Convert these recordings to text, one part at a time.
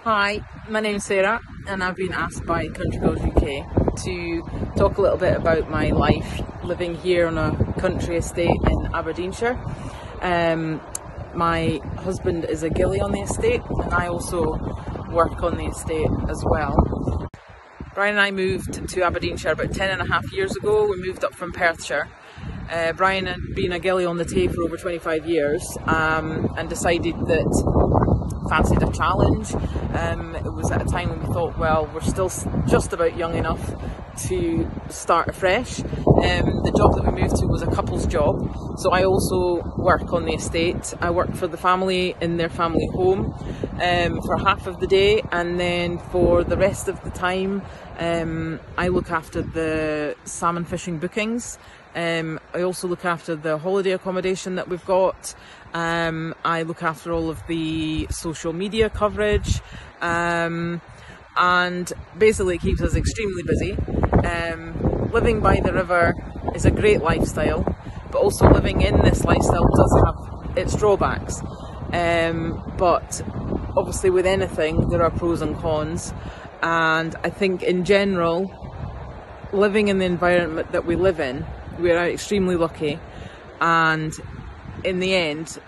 Hi, my name's Sarah and I've been asked by Country Girls UK to talk a little bit about my life living here on a country estate in Aberdeenshire. My husband is a Ghillie on the estate and I also work on the estate as well. Brian and I moved to Aberdeenshire about 10.5 years ago. We moved up from Perthshire. Brian had been a Ghillie on the Tay for over 25 years and decided that fancied a challenge. It was at a time when we thought, well, we're still just about young enough to start afresh. The job that we moved to was a couple's job, so I also work on the estate. I work for the family in their family home for half of the day, and then for the rest of the time I look after the salmon fishing bookings. I also look after the holiday accommodation that we've got. I look after all of the social media coverage, and basically it keeps us extremely busy. Living by the river is a great lifestyle, but also living in this lifestyle does have its drawbacks. But obviously with anything there are pros and cons, and I think in general, living in the environment that we live in, we are extremely lucky, and in the end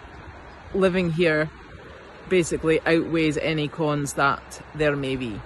living here basically outweighs any cons that there may be.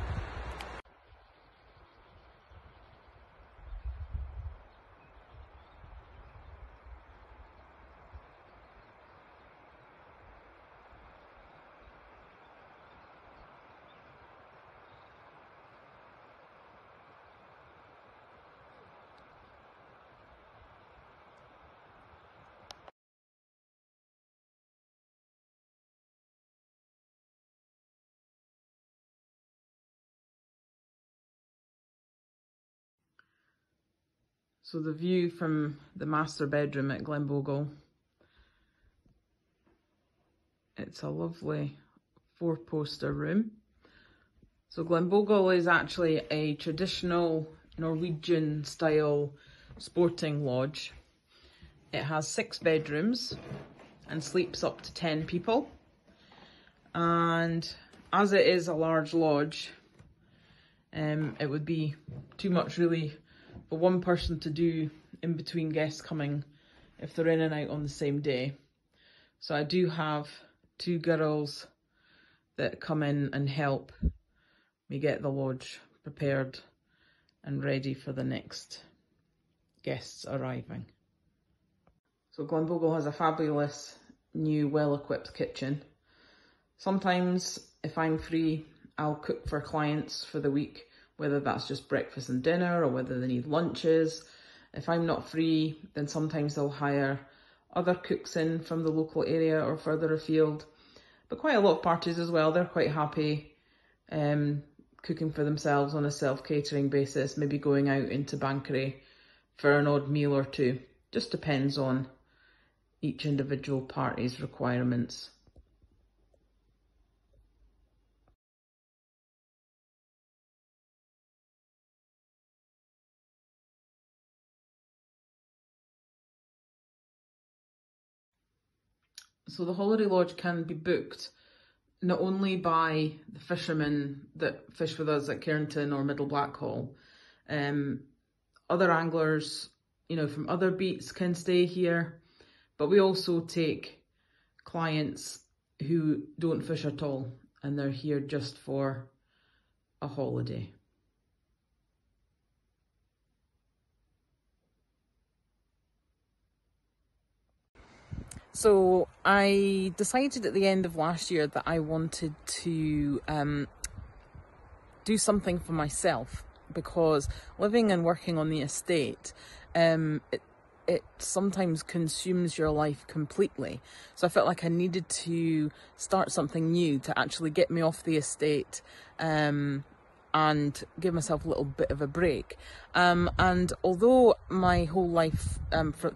So the view from the master bedroom at Glenbogle, it's a lovely 4-poster room. So Glenbogle is actually a traditional Norwegian style sporting lodge. It has 6 bedrooms and sleeps up to 10 people. And as it is a large lodge, it would be too much really for one person to do in between guests coming if they're in and out on the same day. So I do have 2 girls that come in and help me get the lodge prepared and ready for the next guests arriving. So Glenbogle has a fabulous new well-equipped kitchen. Sometimes if I'm free, I'll cook for clients for the week, whether that's just breakfast and dinner or whether they need lunches. If I'm not free, then sometimes they'll hire other cooks in from the local area or further afield. But quite a lot of parties as well, they're quite happy cooking for themselves on a self-catering basis, maybe going out into Bankery for an odd meal or two. Just depends on each individual party's requirements. So the holiday lodge can be booked not only by the fishermen that fish with us at Cairnton or Middle Blackhall. Other anglers, from other beats can stay here, but we also take clients who don't fish at all and they're here just for a holiday. So I decided at the end of last year that I wanted to do something for myself, because living and working on the estate, it sometimes consumes your life completely. So I felt like I needed to start something new to actually get me off the estate and give myself a little bit of a break. And although my whole life,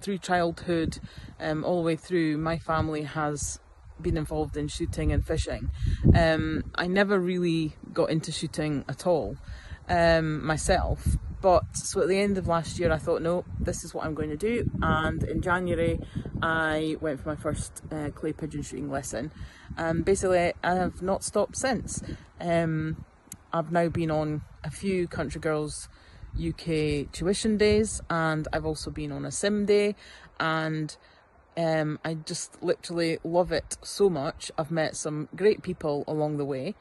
through childhood, all the way through, my family has been involved in shooting and fishing, I never really got into shooting at all myself. But so at the end of last year I thought, no, this is what I'm going to do, and in January I went for my first clay pigeon shooting lesson. Basically I have not stopped since. I've now been on a few Country Girls UK tuition days, and I've also been on a sim day, and I just literally love it so much. I've met some great people along the way,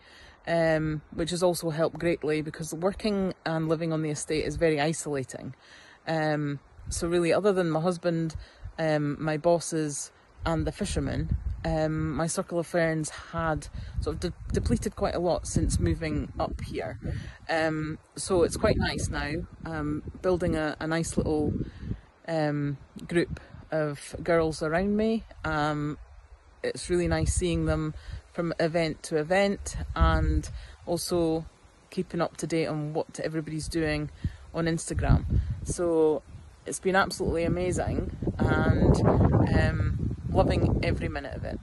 which has also helped greatly because working and living on the estate is very isolating. So really, other than my husband, my bosses and the fishermen, my circle of friends had sort of depleted quite a lot since moving up here. So it's quite nice now, building a nice little group of girls around me. It's really nice seeing them from event to event, and also keeping up to date on what everybody's doing on Instagram. So it's been absolutely amazing, and loving every minute of it.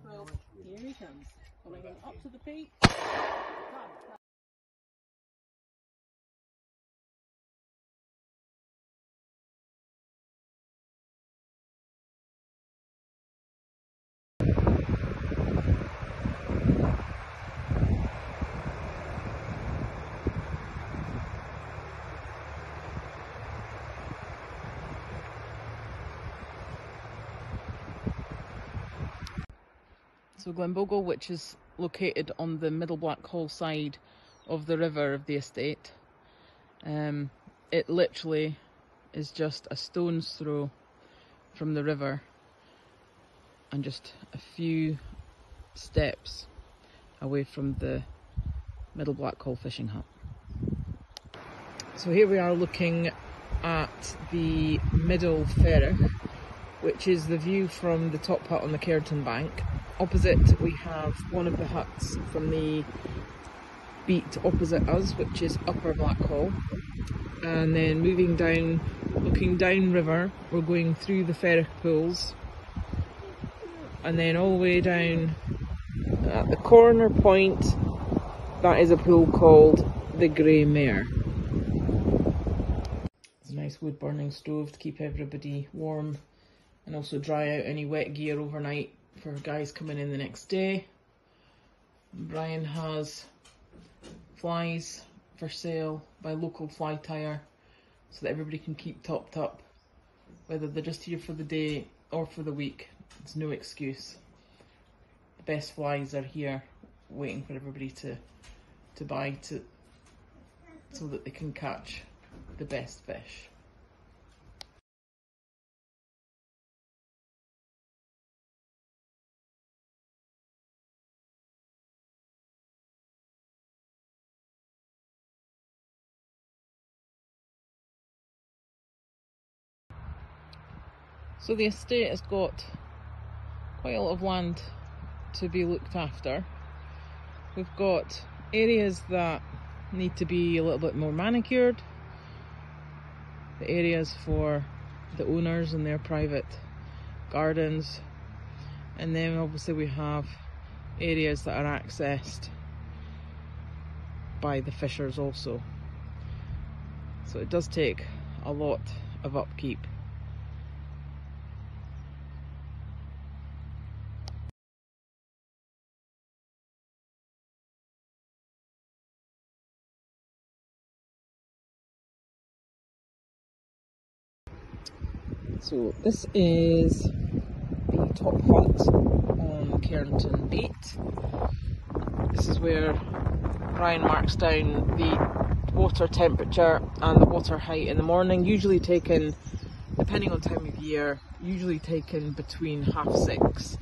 Well, here he comes, coming up to the peak. So Glenbogle, which is located on the Middle Blackhall side of the river of the estate, it literally is just a stone's throw from the river and just a few steps away from the Middle Blackhall fishing hut. So here we are looking at the Middle Ferry, which is the view from the top hut on the Cairton bank. Opposite we have one of the huts from the beat opposite us, which is Upper Blackhall. And then moving down, looking down river, we're going through the Ferric pools, and then all the way down at the corner point, that is a pool called the Grey Mare. It's a nice wood burning stove to keep everybody warm and also dry out any wet gear overnight for guys coming in the next day. Brian has flies for sale by local fly tire so that everybody can keep topped up, whether they're just here for the day or for the week. It's no excuse. The best flies are here waiting for everybody to buy so that they can catch the best fish. So the estate has got quite a lot of land to be looked after. We've got areas that need to be a little bit more manicured, the areas for the owners and their private gardens, and then obviously we have areas that are accessed by the fishers also. So it does take a lot of upkeep. So this is the top hut on Cairnton Beat. This is where Brian marks down the water temperature and the water height in the morning, usually taken, depending on time of year, usually taken between 6:30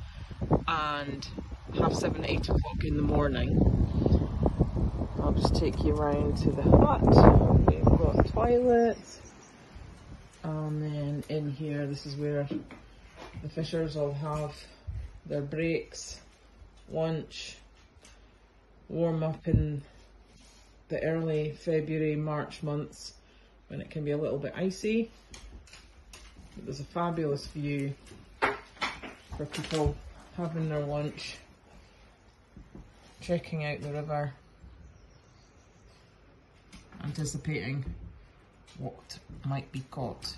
and 7:30, 8 o'clock in the morning. I'll just take you around to the hut. We've got toilets. And then in here, this is where the fishers all have their breaks, lunch, warm up in the early February, March months when it can be a little bit icy. But there's a fabulous view for people having their lunch, checking out the river, anticipating what might be caught.